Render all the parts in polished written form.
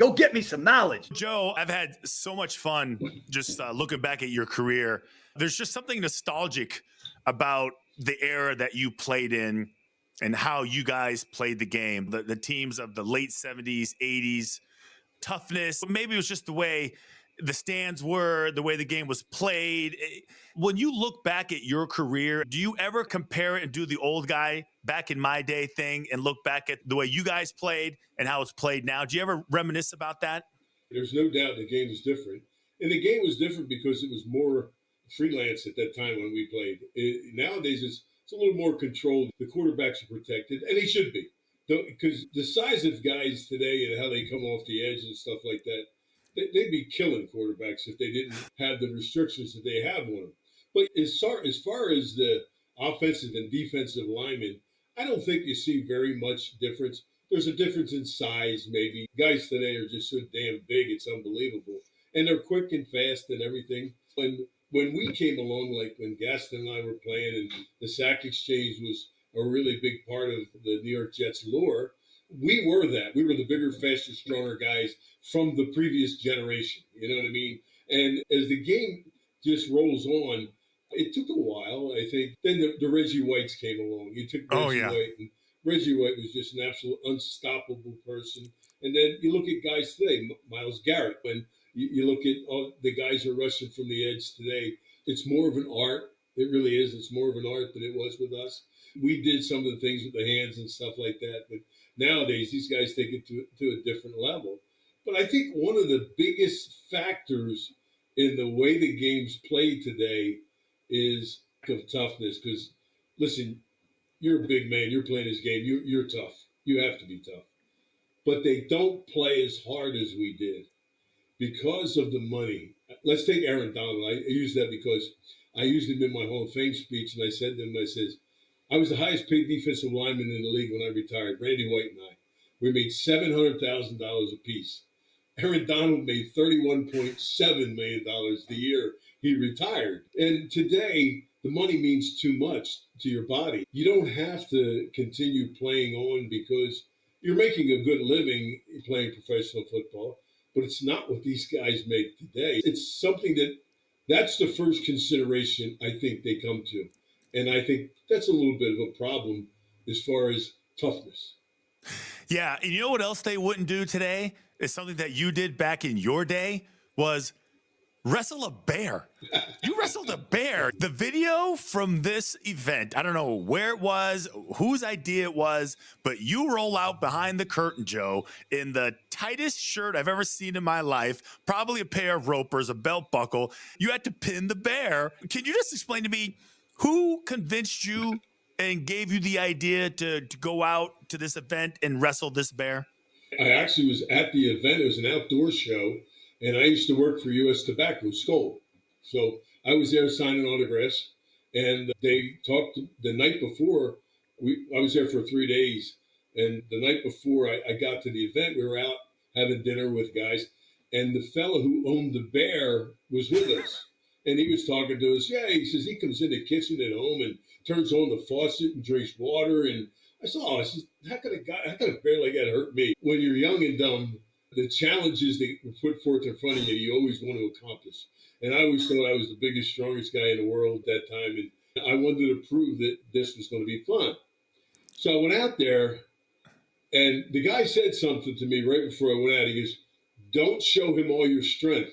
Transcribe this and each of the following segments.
Go get me some knowledge. Joe, I've had so much fun just looking back at your career. There's just something nostalgic about the era that you played in and how you guys played the game. The teams of the late 70s, 80s, toughness. Maybe it was just the way the stands were, the way the game was played. When you look back at your career, do you ever compare it and do the old guy back in my day thing and look back at the way you guys played and how it's played now? Do you ever reminisce about that? There's no doubt the game is different. And the game was different because it was more freelance at that time when we played. Nowadays, it's a little more controlled. The quarterbacks are protected, and they should be. Because the size of guys today and how they come off the edge and stuff like that, they'd be killing quarterbacks if they didn't have the restrictions that they have on them. But as far as the offensive and defensive linemen, I don't think you see very much difference. There's a difference in size, maybe. Guys today are just so damn big, it's unbelievable. And they're quick and fast and everything. When we came along, like when Gaston and I were playing and the sack exchange was a really big part of the New York Jets lore, we were that. We were the bigger, faster, stronger guys from the previous generation. You know what I mean? And as the game just rolls on, it took a while, I think. Then the Reggie Whites came along. You took Reggie White, and Reggie White was just an absolute unstoppable person. And then you look at guys today, Myles Garrett. When you look at all the guys who are rushing from the edge today, it's more of an art. It really is. It's more of an art than it was with us. We did some of the things with the hands and stuff like that. But nowadays, these guys take it to a different level. But I think one of the biggest factors in the way the game's played today is of toughness. Because, listen, you're a big man. You're playing this game. You're tough. You have to be tough. But they don't play as hard as we did because of the money. Let's take Aaron Donald. I use that because I used him in my Hall of Fame speech, and I said to him, I says, I was the highest paid defensive lineman in the league when I retired, Randy White and I. We made $700,000 apiece. Aaron Donald made $31.7 million the year he retired. And today, the money means too much to your body. You don't have to continue playing on because you're making a good living playing professional football, but it's not what these guys make today. It's something that's the first consideration I think they come to. And I think that's a little bit of a problem as far as toughness. Yeah. And you know what else they wouldn't do today? Is something that you did back in your day was wrestle a bear. You wrestled a bear. The video from this event, I don't know where it was, whose idea it was, but you roll out behind the curtain, Joe, in the tightest shirt I've ever seen in my life, probably a pair of ropers, a belt buckle. You had to pin the bear. Can you just explain to me who convinced you and gave you the idea to go out to this event and wrestle this bear? I actually was at the event. It was an outdoor show, and I used to work for U.S. Tobacco, Skoal. So I was there signing autographs, and they talked the night before. I was there for 3 days, and the night before I got to the event, we were out having dinner with guys, and the fellow who owned the bear was with us. And he was talking to us. Yeah, he says he comes in the kitchen at home and turns on the faucet and drinks water. And I said, how could a bear like that hurt me? When you're young and dumb, the challenges that were put forth in front of you, you always want to accomplish. And I always thought I was the biggest, strongest guy in the world at that time. And I wanted to prove that this was going to be fun. So I went out there, and the guy said something to me right before I went out. He goes, don't show him all your strength.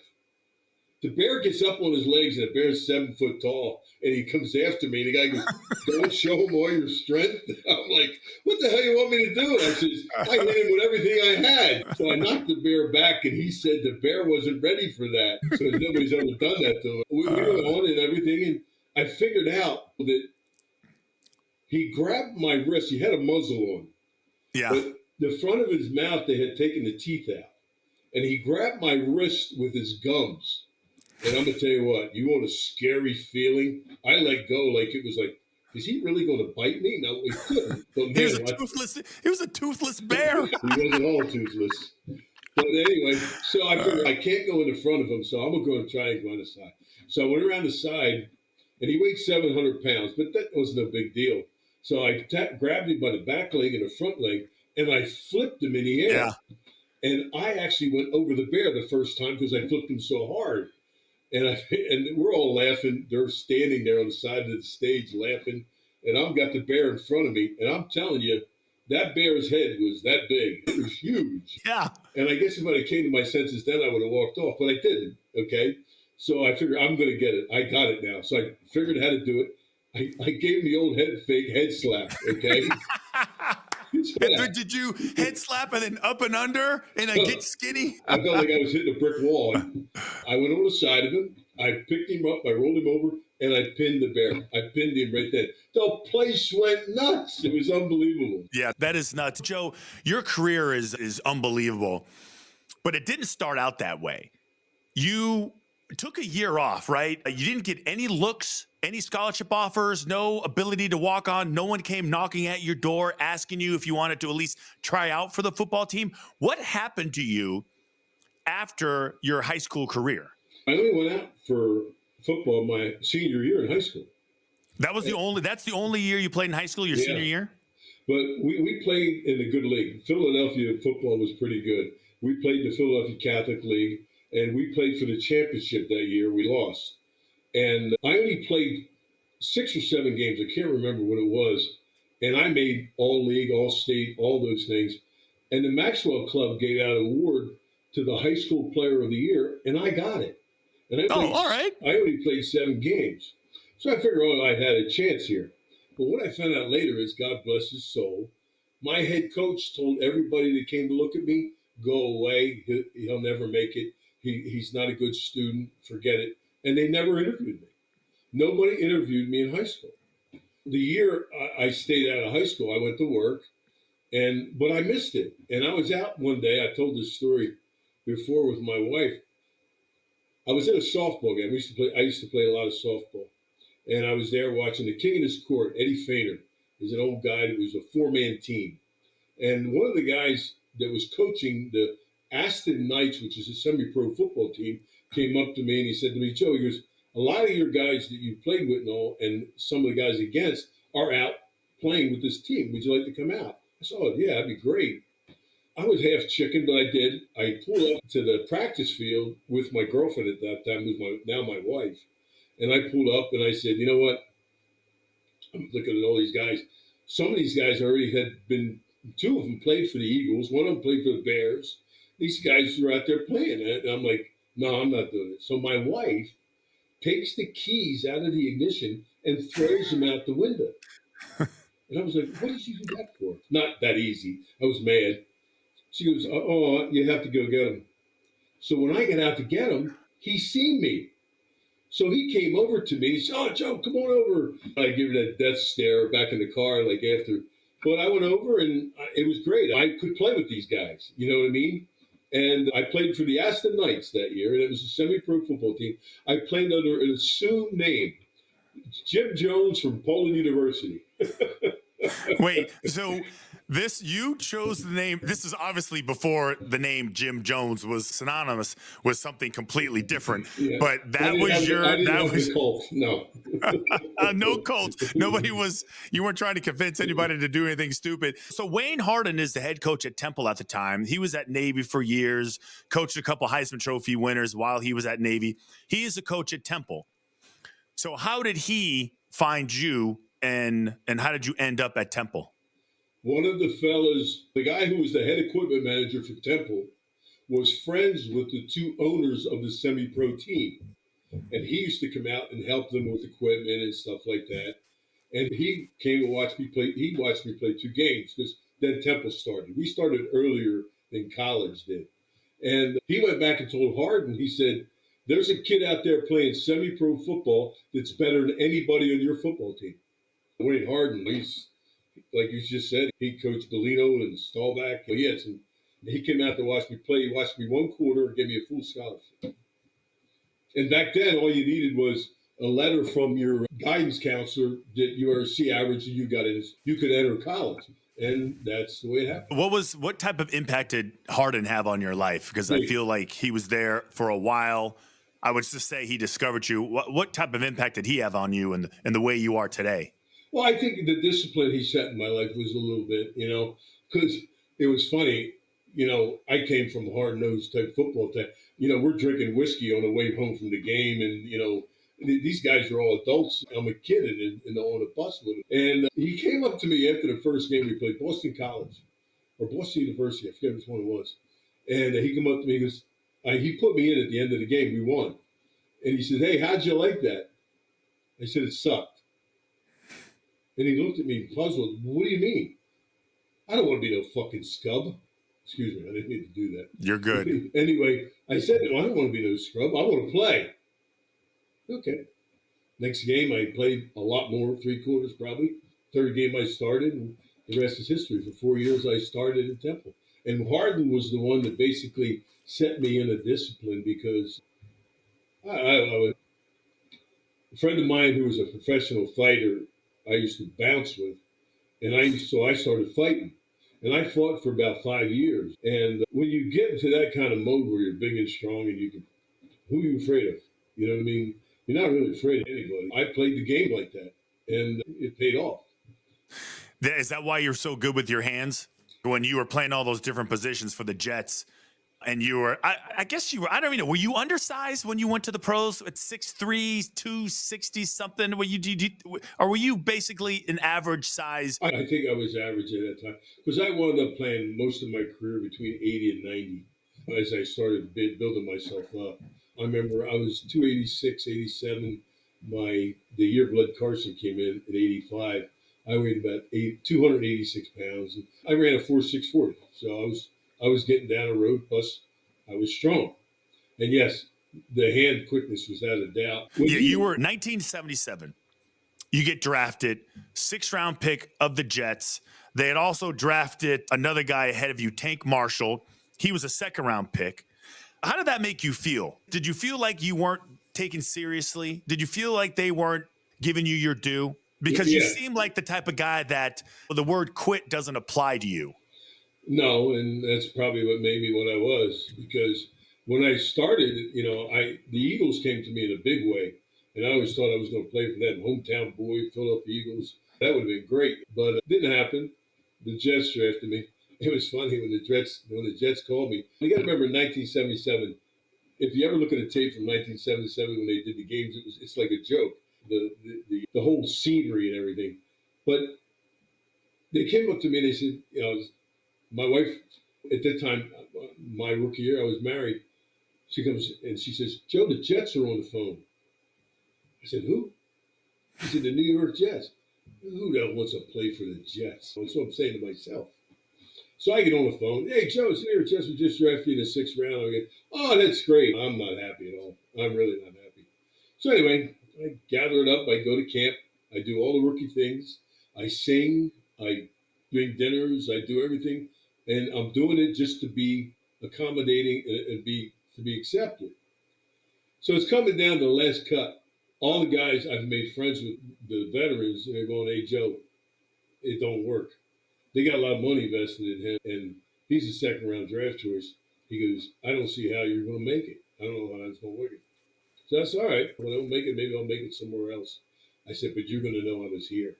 The bear gets up on his legs, and the bear's 7 foot tall, and he comes after me. And the guy goes, don't show him all your strength? I'm like, what the hell you want me to do? I says, I hit him with everything I had. So I knocked the bear back, and he said the bear wasn't ready for that. So nobody's ever done that to him. We went on and everything, and I figured out that he grabbed my wrist. He had a muzzle on. Yeah. But the front of his mouth, they had taken the teeth out. And he grabbed my wrist with his gums. And I'm going to tell you what, you want a scary feeling? I let go like it was like, is he really going to bite me? No, he couldn't. But man, he was a toothless bear. He wasn't all toothless. But anyway, so I figured I can't go in the front of him, so I'm going to try and go on the side. So I went around the side, and he weighed 700 pounds, but that was no big deal. So I grabbed him by the back leg and the front leg, and I flipped him in the air. Yeah. And I actually went over the bear the first time because I flipped him so hard. And we're all laughing. They're standing there on the side of the stage laughing. And I've got the bear in front of me. And I'm telling you, that bear's head was that big. It was huge. Yeah. And I guess if I came to my senses then, I would have walked off, but I didn't. Okay. So I figured I'm going to get it. I got it now. So I figured how to do it. I gave him the old fake head slap. Okay. And did you head slap and then up and under and get skinny? I felt like I was hitting a brick wall. I went on the side of him. I picked him up. I rolled him over and I pinned the bear. I pinned him right there. The place went nuts. It was unbelievable. Yeah, that is nuts. Joe, your career is unbelievable, but it didn't start out that way. You took a year off, right? You didn't get any looks, any scholarship offers, no ability to walk on. No one came knocking at your door asking you if you wanted to at least try out for the football team. What happened to you after your high school career? I only went out for football my senior year in high school. That's the only year you played in high school, your senior year? But we played in a good league. Philadelphia football was pretty good. We played the Philadelphia Catholic League, and we played for the championship that year. We lost. And I only played 6 or 7 games. I can't remember what it was. And I made all league, all state, all those things. And the Maxwell Club gave out an award to the high school player of the year, and I got it. And all right. I only played 7 games. So I figured, I had a chance here. But what I found out later is, God bless his soul, my head coach told everybody that came to look at me, go away. He'll never make it. He's not a good student. Forget it. And they never interviewed me. Nobody interviewed me in high school. The year I stayed out of high school, I went to work, but I missed it. And I was out one day. I told this story before with my wife. I was at a softball game. I used to play a lot of softball. And I was there watching the king of his court, Eddie Feiner. He's an old guy that was a 4-man team. And one of the guys that was coaching the Aston Knights, which is a semi-pro football team, came up to me and he said to me, Joe, he goes, a lot of your guys that you played with and all, and some of the guys against, are out playing with this team. Would you like to come out? I said, oh, yeah, that'd be great. I was half chicken, but I did. I pulled up to the practice field with my girlfriend at that time, who's now my wife. And I pulled up and I said, you know what? I'm looking at all these guys. Some of these guys already had been, 2 of them played for the Eagles. One of them played for the Bears. These guys were out there playing. And I'm like, no, I'm not doing it. So my wife takes the keys out of the ignition and throws them out the window. And I was like, what did you do that for? Not that easy. I was mad. She goes, oh, you have to go get them. So when I get out to get him, he seen me. So he came over to me. He said, oh, Joe, come on over. I give her that death stare back in the car, like after. But I went over, and it was great. I could play with these guys. You know what I mean? And I played for the Aston Knights that year, and it was a semi-pro football team. I played under an assumed name, Jim Jones from Poland University. Wait, so you chose the name. This is obviously before the name Jim Jones was synonymous with something completely different. Yeah. But that was the cult. No. No cult. You weren't trying to convince anybody to do anything stupid. So Wayne Hardin is the head coach at Temple at the time. He was at Navy for years, coached a couple Heisman Trophy winners while he was at Navy. He is a coach at Temple. So how did he find you, and how did you end up at Temple? One of the fellas, the guy who was the head equipment manager for Temple, was friends with the 2 owners of the semi-pro team. And he used to come out and help them with equipment and stuff like that. And he came to watch me play. He watched me play 2 games because then Temple started. We started earlier than college did. And he went back and told Hardin, he said, there's a kid out there playing semi-pro football that's better than anybody on your football team. Wayne Hardin, he's, like you just said, he coached Bellino and Staubach. He came out to watch me play. He watched me 1 quarter and gave me a full scholarship. And back then, all you needed was a letter from your guidance counselor that you were C average and you could enter college. And that's the way it happened. What type of impact did Hardin have on your life? Because I feel like he was there for a while. I would just say he discovered you. What type of impact did he have on you and the way you are today? Well, I think the discipline he set in my life was a little bit, because it was funny. I came from hard-nosed type football type. We're drinking whiskey on the way home from the game, and these guys are all adults. I'm a kid on a bus with him, and he came up to me after the first game. We played Boston College or Boston University. I forget which one it was. And he came up to me. He goes, he put me in at the end of the game. We won, and he said, "Hey, how'd you like that?" I said, "It sucked." And he looked at me puzzled. "What do you mean?" "I don't want to be no fucking scrub." Excuse me, I didn't mean to do that. You're good. Anyway, I said, "No, I don't want to be no scrub. I want to play." Okay. Next game, I played a lot more, 3/4 probably. Third game, I started, and the rest is history. For 4 years, I started at Temple. And Harden was the one that basically set me in a discipline because a friend of mine who was a professional fighter, I used to bounce with, and I started fighting. And I fought for about 5 years. And when you get into that kind of mode where you're big and strong and who are you afraid of? You know what I mean? You're not really afraid of anybody. I played the game like that, and it paid off. Is that why you're so good with your hands? When you were playing all those different positions for the Jets, and you were, I guess you were, I don't even know, were you undersized when you went to the pros at 6'3", 260 something? Or were you basically an average size? I think I was average at that time because I wound up playing most of my career between 80 and 90 as I started building myself up. I remember I was 286, 87. The year Blood Carson came in at 85. I weighed about 286 pounds. And I ran a 4.640. So I was getting down the road. Plus, I was strong. And yes, the hand quickness was without a doubt. You were 1977. You get drafted, 6th-round pick of the Jets. They had also drafted another guy ahead of you, Tank Marshall. He was a 2nd-round pick. How did that make you feel? Did you feel like you weren't taken seriously? Did you feel like they weren't giving you your due? Because you seem like the type of guy that the word quit doesn't apply to you. No, and that's probably what made me what I was. Because when I started, the Eagles came to me in a big way, and I always thought I was going to play for them. Hometown boy, Philadelphia Eagles. That would have been great, but it didn't happen. The Jets drafted me. It was funny when the Jets called me. You got to remember 1977. If you ever look at a tape from 1977 when they did the games, it's like a joke. The whole scenery and everything. But they came up to me and they said, my wife at that time, my rookie year, I was married. She comes and she says, "Joe, the Jets are on the phone." I said, "Who?" She said, "The New York Jets." Who the hell wants to play for the Jets? That's what I'm saying to myself. So I get on the phone. "Hey, Joe, it's the New York Jets. We just drafted you in the 6th round." I go, "Oh, that's great." I'm not happy at all. I'm really not happy. So anyway, I gather it up. I go to camp. I do all the rookie things. I sing. I bring dinners. I do everything. And I'm doing it just to be accommodating and to be accepted. So it's coming down to the last cut. All the guys I've made friends with, the veterans, and they're going, "Hey, Joe, it don't work." They got a lot of money invested in him, and he's a 2nd-round draft choice. He goes, "I don't see how you're going to make it. I don't know how it's going to work." So that's all right. When I don't make it, maybe I'll make it somewhere else. I said, "But you're going to know I was here."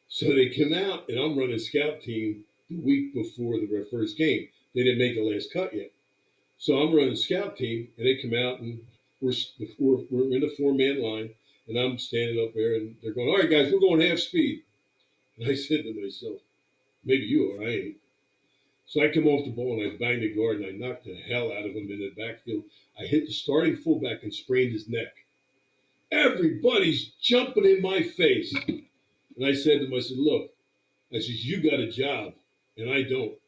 So they come out, and I'm running scout team the week before the first game. They didn't make the last cut yet. So I'm running scout team, and they come out, and we're in a 4-man line, and I'm standing up there, and they're going, "All right, guys, we're going half speed." And I said to myself, "Maybe you are, I ain't." So I come off the ball, and I bang the guard, and I knock the hell out of him in the backfield. I hit the starting fullback and sprained his neck. Everybody's jumping in my face. And I said to him, I said, "Look," I said, "you got a job, and I don't.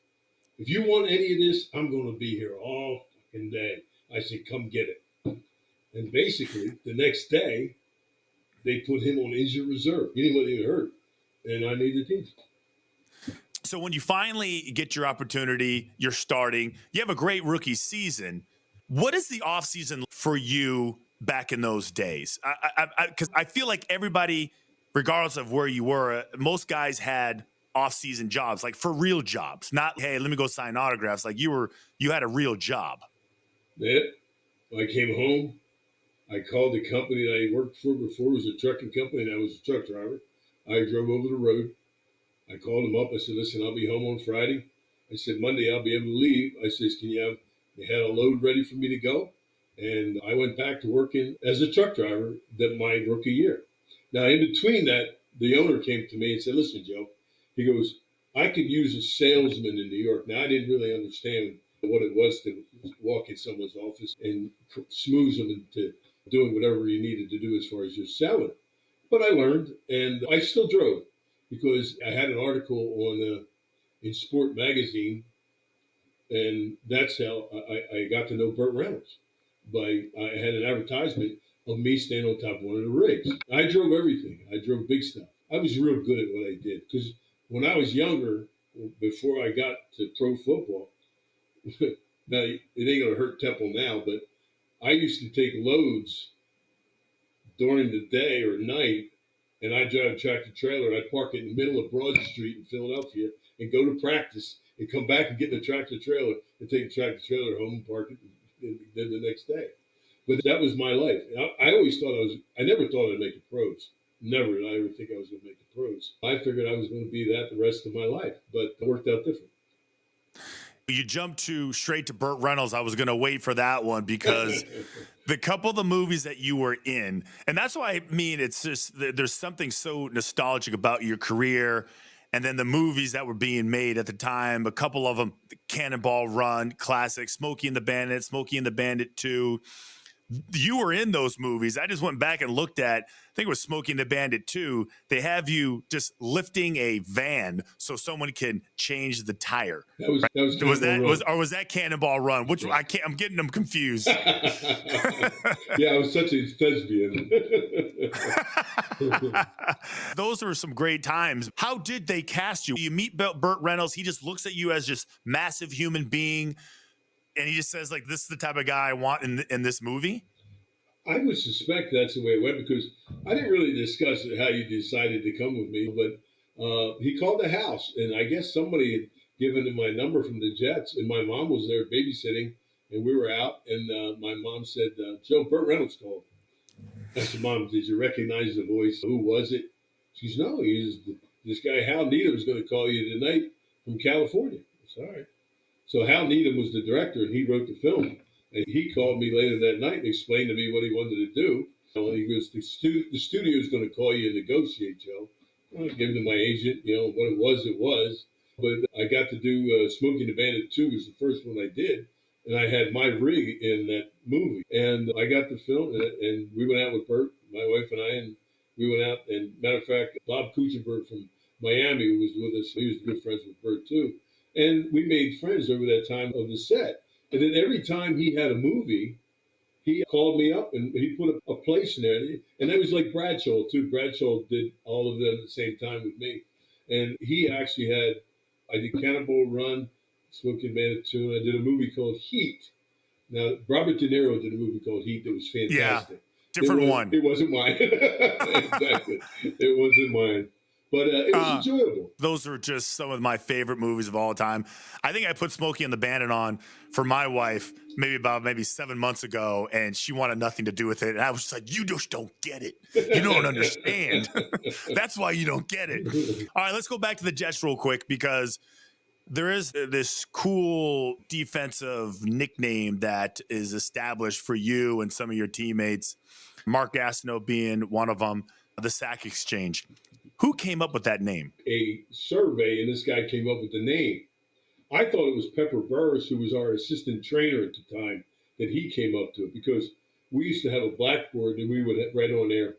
If you want any of this, I'm going to be here all fucking day." I said, "Come get it." And basically, the next day, they put him on injured reserve. He didn't even hurt. And I made the team. So when you finally get your opportunity, you're starting, you have a great rookie season. What is the offseason for you back in those days? Because I feel like everybody, regardless of where you were, most guys had off-season jobs, like for real jobs, not, "Hey, let me go sign autographs." Like you had a real job. That I came home. I called the company that I worked for before. It was a trucking company, and I was a truck driver. I drove over the road. I called them up. I said, "Listen, I'll be home on Friday. I said, Monday I'll be able to leave. I says, they had a load ready for me to go. And I went back to working as a truck driver that my rookie year. Now, in between that, the owner came to me and said, listen, Joe, he goes, I could use a salesman in New York. Now, I didn't really understand what it was to walk in someone's office and smooth them into doing whatever you needed to do as far as your selling. But I learned, and I still drove because I had an article on in Sport Magazine, and that's how I got to know Burt Reynolds. I had an advertisement of me standing on top of one of the rigs. I drove everything. I drove big stuff. I was real good at what I did because when I was younger, before I got to pro football, now it ain't gonna hurt Temple now, but I used to take loads during the day or night, and I'd drive a tractor trailer. I'd park it in the middle of Broad Street in Philadelphia and go to practice and come back and get in the tractor trailer and take the tractor trailer home and park it and then the next day. But that was my life. I always thought I never thought I'd make the pros. Never did I ever think I was going to make the pros. I figured I was going to be that the rest of my life, but it worked out different. You jumped straight to Burt Reynolds. I was going to wait for that one because the couple of the movies that you were in, and that's why I mean, it's just, there's something so nostalgic about your career. And then the movies that were being made at the time, a couple of them, Cannonball Run, classic, Smokey and the Bandit 2. You were in those movies. I just went back and looked at, I think it was Smokey and the Bandit 2. They have you just lifting a van so someone can change the tire. Was that Cannonball Run? Which yeah. I'm getting them confused. Yeah, I was such a thespian. Those were some great times. How did they cast you? You meet Burt Reynolds. He just looks at you as just massive human being. And he just says, like, this is the type of guy I want in this movie? I would suspect that's the way it went because I didn't really discuss how you decided to come with me, but he called the house, and I guess somebody had given him my number from the Jets, and my mom was there babysitting, and we were out, and my mom said, Joe, Burt Reynolds called. I said, Mom, did you recognize the voice? Who was it? She said, no, this guy Hal Needham is going to call you tonight from California. I said, all right. So Hal Needham was the director, and he wrote the film. And he called me later that night and explained to me what he wanted to do. So he goes, the studio is going to call you and negotiate, Joe. I gave him to my agent, what it was. But I got to do Smokey and the Bandit 2 was the first one I did. And I had my rig in that movie. And I got the film, and we went out with Burt, my wife and I, and we went out. And matter of fact, Bob Kuchenberg from Miami was with us. He was good friends with Burt, too. And we made friends over that time of the set. And then every time he had a movie, he called me up and he put a place in there. And that was like Bradshaw, too. Bradshaw did all of them at the same time with me. And he actually I did Cannonball Run, Smokey and Bandit 2, and I did a movie called Heat. Now, Robert De Niro did a movie called Heat that was fantastic. Yeah, different one. It wasn't mine. Exactly. It wasn't mine. But it was enjoyable. Those are just some of my favorite movies of all time. I think I put Smokey and the Bandit on for my wife maybe 7 months ago, and she wanted nothing to do with it. And I was just like, you just don't get it. You don't understand. That's why you don't get it. All right, let's go back to the Jets real quick because there is this cool defensive nickname that is established for you and some of your teammates, Mark Gastineau being one of them, the Sack Exchange. Who came up with that name? A survey, and this guy came up with the name. I thought it was Pepper Burris, who was our assistant trainer at the time, that he came up to it because we used to have a blackboard and we would write on there,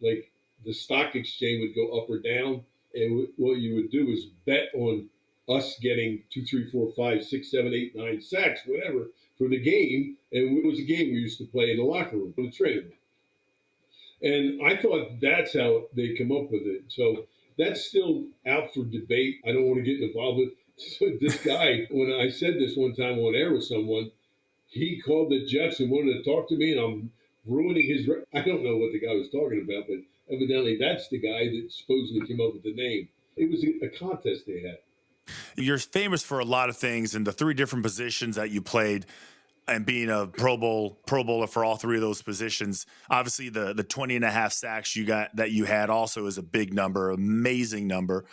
like the stock exchange would go up or down. And what you would do is bet on us getting 2, 3, 4, 5, 6, 7, 8, 9 sacks, whatever, for the game. And it was a game we used to play in the locker room, in the training room. And I thought that's how they come up with it. So that's still out for debate. I don't want to get involved with this guy. When I said this one time on air with someone, he called the Jets and wanted to talk to me, and I'm ruining his. I don't know what the guy was talking about, but evidently that's the guy that supposedly came up with the name. It was a contest they had. You're famous for a lot of things, and the 3 different positions that you played. And being a Pro Bowler for all 3 of those positions, obviously the 20 and a half sacks you had also is a big number, amazing number.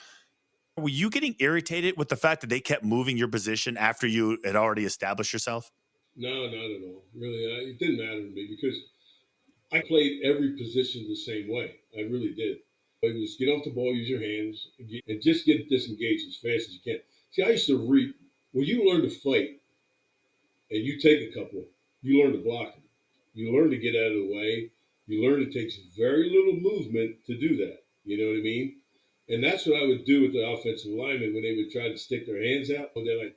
Were you getting irritated with the fact that they kept moving your position after you had already established yourself? No, not at all. Really, it didn't matter to me because I played every position the same way. I really did. It was get off the ball, use your hands, and just get disengaged as fast as you can. See, I used to read when you learn to fight and you take a couple, you learn to block them. You learn to get out of the way. You learn it takes very little movement to do that. You know what I mean? And that's what I would do with the offensive linemen when they would try to stick their hands out. And then I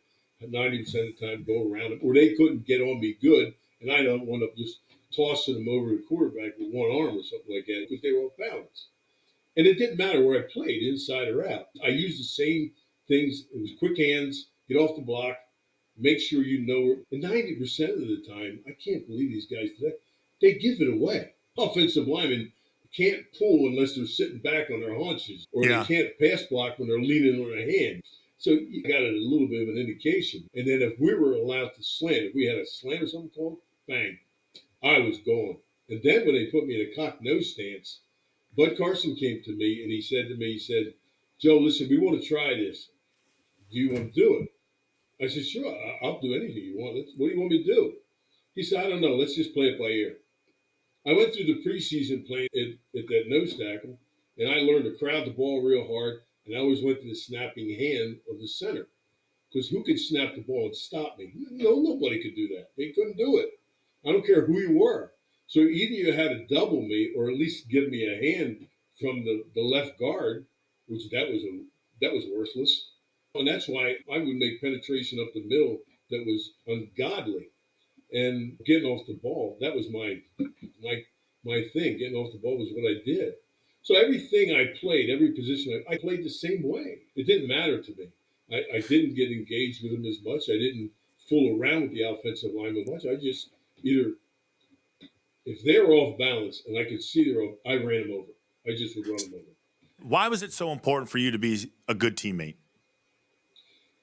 90% of the time go around them, or they couldn't get on me good, and I don't want to just tossing them over the quarterback with one arm or something like that because they were off balance. And it didn't matter where I played, inside or out. I used the same things. It was quick hands, get off the block, make sure you know. And 90% of the time, I can't believe these guys today, they give it away. Offensive linemen can't pull unless they're sitting back on their haunches, or they Yeah. can't pass block when they're leaning on their hand. So you got a little bit of an indication. And then if we were allowed to slant, if we had a slant or something called, bang, I was gone. And then when they put me in a cock nose stance, Bud Carson came to me and he said to me, he said, Joe, listen, we want to try this. Do you want to do it? I said, sure, I'll do anything you want. What do you want me to do? He said, I don't know. Let's just play it by ear. I went through the preseason playing at that nose tackle, and I learned to crowd the ball real hard, and I always went to the snapping hand of the center. Because who could snap the ball and stop me? No, nobody could do that. They couldn't do it. I don't care who you were. So either you had to double me or at least give me a hand from the left guard, which that was worthless. And that's why I would make penetration up the middle that was ungodly. And getting off the ball, that was my my thing. Getting off the ball was what I did. So everything I played, every position I played the same way. It didn't matter to me. I didn't get engaged with them as much. I didn't fool around with the offensive lineman much. I just either if they were off balance and I could see they're off, I ran them over. I just would run them over. Why was it so important for you to be a good teammate?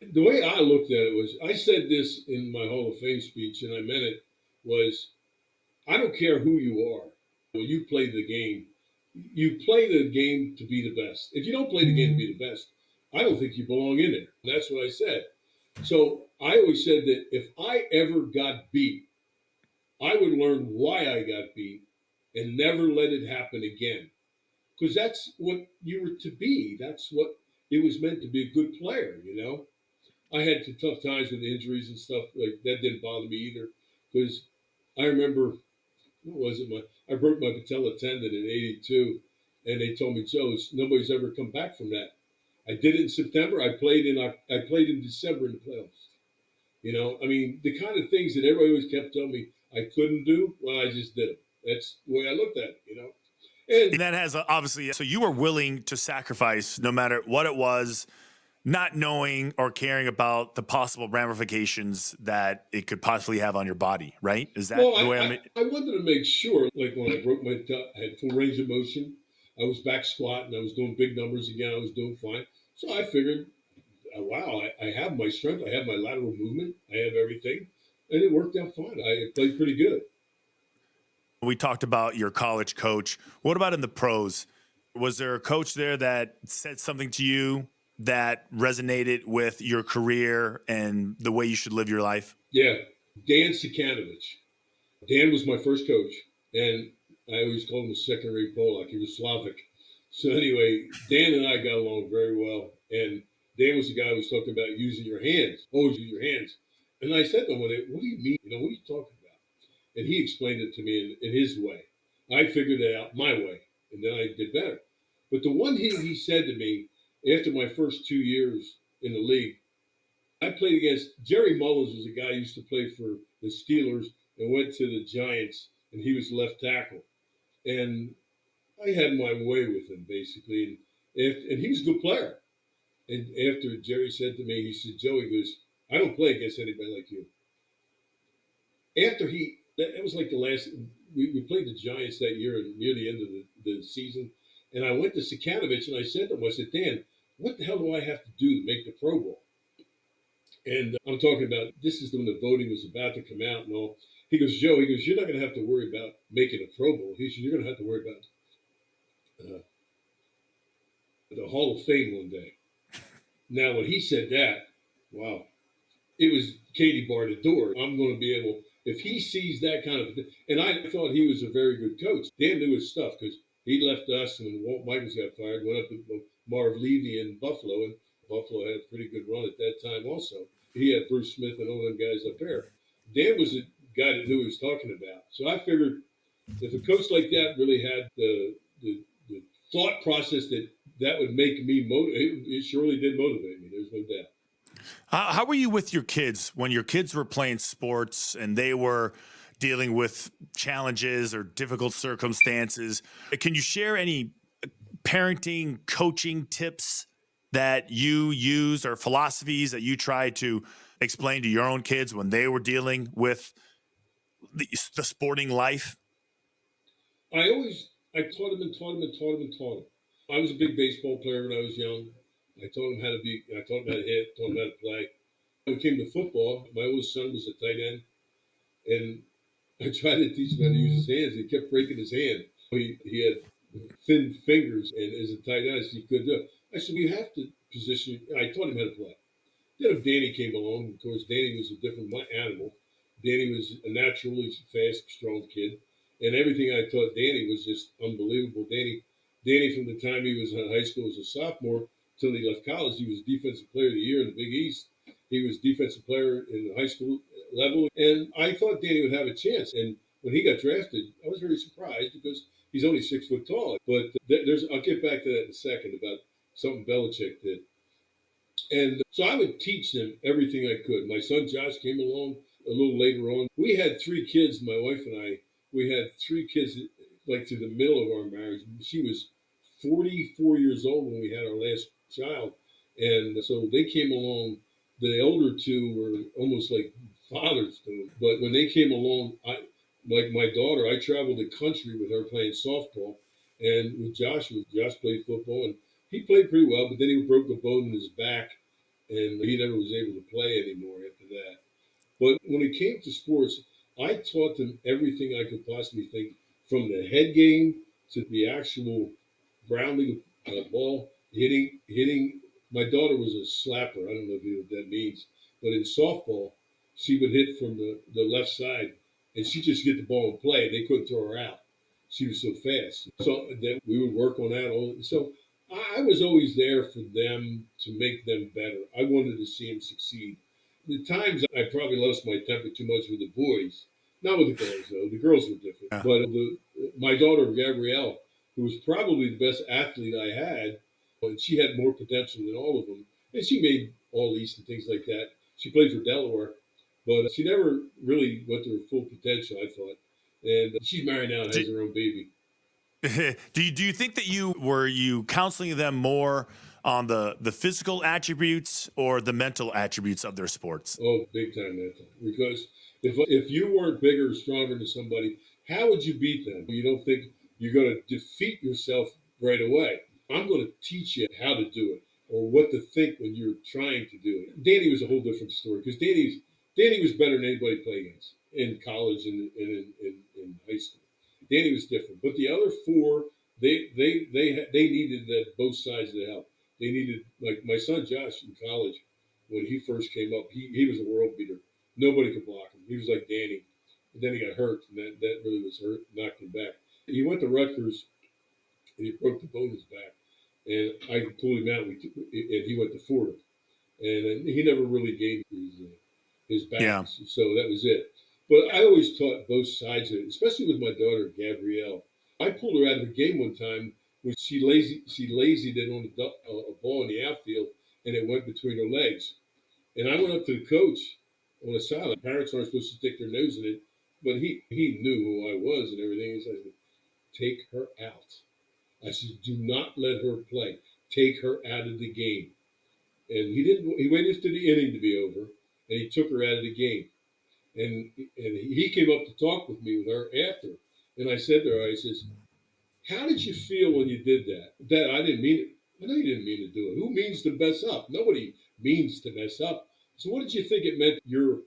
The way I looked at it was I said this in my Hall of Fame speech, and I meant it, was I don't care who you are. When you play the game, you play the game to be the best. If you don't play the game to be the best, I don't think you belong in there. That's what I said. So I always said that if I ever got beat, I would learn why I got beat and never let it happen again. Because that's what you were to be. That's what it was meant to be, a good player, you know? I had some tough times with injuries and stuff. Like that didn't bother me either. Because I remember, what was it? I broke my patella tendon in '82, and they told me, Joe, nobody's ever come back from that. I did it in September. I played in December in the playoffs. You know, I mean, the kind of things that everybody always kept telling me I couldn't do, well, I just did them. That's the way I looked at it, you know. And And that has obviously, so you were willing to sacrifice no matter what it was, not knowing or caring about the possible ramifications that it could possibly have on your body, right? Is that well, the way I mean? I wanted to make sure, like when I broke I had full range of motion. I was back squatting. I was doing big numbers again. I was doing fine. So I figured, wow, I have my strength. I have my lateral movement. I have everything. And it worked out fine. I played pretty good. We talked about your college coach. What about in the pros? Was there a coach there that said something to you that resonated with your career and the way you should live your life? Yeah. Dan Sikanovich. Dan was my first coach. And I always called him a second-rate Polak. He was Slavic. So anyway, Dan and I got along very well. And Dan was the guy who was talking about using your hands. Always use your hands. And I said to him, what do you mean? You know, what are you talking about? And he explained it to me in his way. I figured it out my way, and then I did better. But the one thing he said to me after my first 2 years in the league, I played against Jerry Mullins, was a guy who used to play for the Steelers and went to the Giants, and he was left tackle. And I had my way with him basically, and he was a good player. And after Jerry said to me, he said, "Joe, he goes, I don't play against anybody like you." After that was like the last, we played the Giants that year near the end of the season. And I went to Sikanovich and I said to him, I said, Dan, what the hell do I have to do to make the Pro Bowl? And I'm talking about, this is when the voting was about to come out and all. He goes, Joe, he goes, you're not going to have to worry about making a Pro Bowl. He said, you're going to have to worry about the Hall of Fame one day. Now, when he said that, wow, it was Katie bar the door. I'm going to be able, if he sees that kind of, and I thought he was a very good coach. Dan knew his stuff because he left us when Walt Michaels got fired, went up to Marv Levy in Buffalo, and Buffalo had a pretty good run at that time also. He had Bruce Smith and all them guys up there. Dan was a guy that knew what he was talking about. So I figured if a coach like that really had the thought process that would make me motivate, it surely did motivate me. There's no doubt. How were you with your kids when your kids were playing sports and they were dealing with challenges or difficult circumstances? Can you share any parenting, coaching tips that you use or philosophies that you try to explain to your own kids when they were dealing with the sporting life? I taught him and taught him and taught him and taught him. I was a big baseball player when I was young. I taught him how to be. I taught him how to hit. Taught him how to play. When it came to football, my oldest son was a tight end, and I tried to teach him how to use his hands. He kept breaking his hand. He had thin fingers, and as a tight end, he couldn't do it. I said, "We have to position." I taught him how to play. Then if Danny came along, of course, Danny was a different animal. Danny was a naturally fast, strong kid, and everything I taught Danny was just unbelievable. Danny, from the time he was in high school as a sophomore till he left college, he was Defensive Player of the Year in the Big East. He was Defensive Player in the high school level, and I thought Danny would have a chance. And when he got drafted, I was very surprised because he's only 6 foot tall. But I'll get back to that in a second about something Belichick did. And so I would teach them everything I could. My son Josh came along a little later on. We had 3 kids, my wife and I. We had 3 kids, like to the middle of our marriage. She was 44 years old when we had our last child. And so they came along. The older 2 were almost like fathers to them. But when they came along, like my daughter, I traveled the country with her playing softball. And with Josh played football. And he played pretty well, but then he broke a bone in his back, and he never was able to play anymore after that. But when it came to sports, I taught them everything I could possibly think, from the head game to the actual grounding a ball, hitting. My daughter was a slapper. I don't know if you know what that means, but in softball, she would hit from the left side, and she just get the ball and play, and they couldn't throw her out. She was so fast. So then we would work on that. So I was always there for them to make them better. I wanted to see them succeed. The times I probably lost my temper too much with the boys, not with the girls though. The girls were different. Yeah. But my daughter Gabrielle, who was probably the best athlete I had, and she had more potential than all of them, and she made all East and things like that. She played for Delaware, but she never really went to her full potential, I thought. And she's married now and has her own baby. Do you think that you counseling them more on the physical attributes or the mental attributes of their sports? Oh, big time that time. Because if you weren't bigger or stronger than somebody, how would you beat them? You don't think you're going to defeat yourself right away. I'm going to teach you how to do it or what to think when you're trying to do it. Danny was a whole different story because Danny was better than anybody to play against in college and in high school. Danny was different, but the other 4, they needed that both sides of the help. They needed, like my son Josh in college when he first came up. He was a world beater. Nobody could block him. He was like Danny. And then he got hurt, and that really was hurt, knocked him back. He went to Rutgers, and he broke the bone in his back. And I pulled him out, and he went to Fordham. And he never really gained his back. Yeah. So that was it. But I always taught both sides of it, especially with my daughter, Gabrielle. I pulled her out of the game one time when she lazied it on a ball in the outfield, and it went between her legs. And I went up to the coach on the sideline. Parents aren't supposed to stick their nose in it, but he knew who I was and everything. He said, "Take her out." I said, "Do not let her play. Take her out of the game." And he didn't. He waited for the inning to be over, and he took her out of the game. And he came up to talk with me with her after. And I said to her, I says, "How did you feel when you did that?" "Dad, I didn't mean it." "I know you didn't mean to do it. Who means to mess up? Nobody means to mess up. So what did you think it meant to your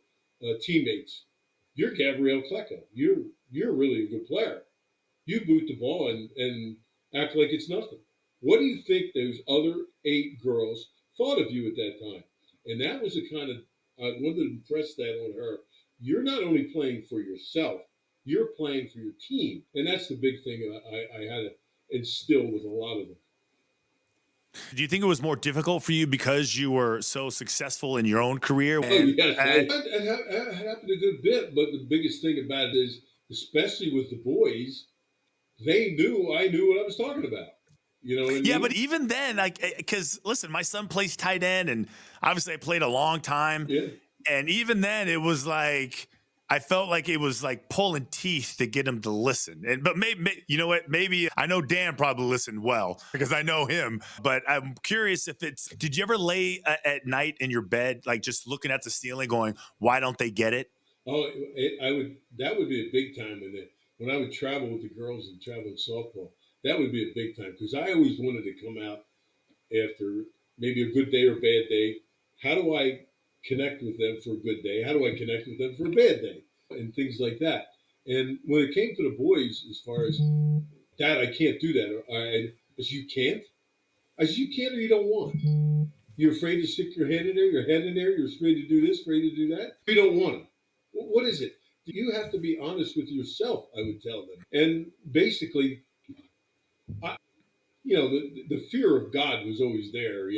teammates? You're Gabrielle Klecko. You're really a good player. You boot the ball and act like it's nothing. What do you think those other 8 girls thought of you at that time. And that was the kind of, I wanted to impress that on her. You're not only playing for yourself, you're playing for your team. And that's the big thing I had to instill with a lot of them. Do you think it was more difficult for you because you were so successful in your own career? Oh, yes. It happened a good bit. But the biggest thing about it is, especially with the boys, they knew I knew what I was talking about. You know what I mean? Yeah, but even then, like, because listen, my son plays tight end, and obviously I played a long time. Yeah. And even then, it was like I felt like it was like pulling teeth to get him to listen. And but maybe you know what? Maybe I know Dan probably listened well because I know him. But I'm curious if it's. Did you ever lay at night in your bed, like just looking at the ceiling, going, "Why don't they get it?" Oh, I would. That would be a big time when I would travel with the girls and travel in softball. That would be a big time because I always wanted to come out after maybe a good day or a bad day. How do I connect with them for a good day? How do I connect with them for a bad day? And things like that. And when it came to the boys, as far as Dad, I can't do that. I said, you can't? I said, you can't or you don't want. You're afraid to stick your head in there, you're afraid to do this, afraid to do that. You don't want it. What is it? You have to be honest with yourself, I would tell them. And basically, the fear of God was always there,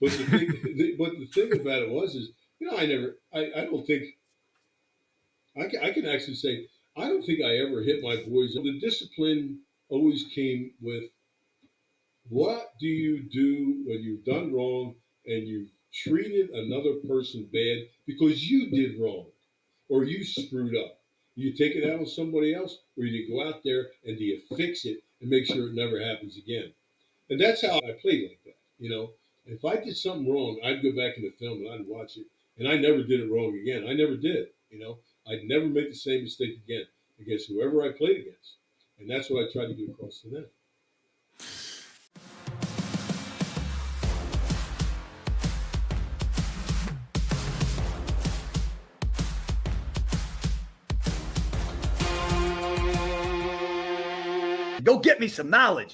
But the thing, but the thing about it is, I don't think, I can actually say, I don't think I ever hit my boys. The discipline always came with, what do you do when you've done wrong and you've treated another person bad because you did wrong or you screwed up? You take it out on somebody else, or you go out there and do you fix it and make sure it never happens again? And that's how I played like that. If I did something wrong, I'd go back in the film and I'd watch it, and I never did it wrong again. I never did. I'd never make the same mistake again against whoever I played against, and that's what I tried to get across to them. Go get me some knowledge.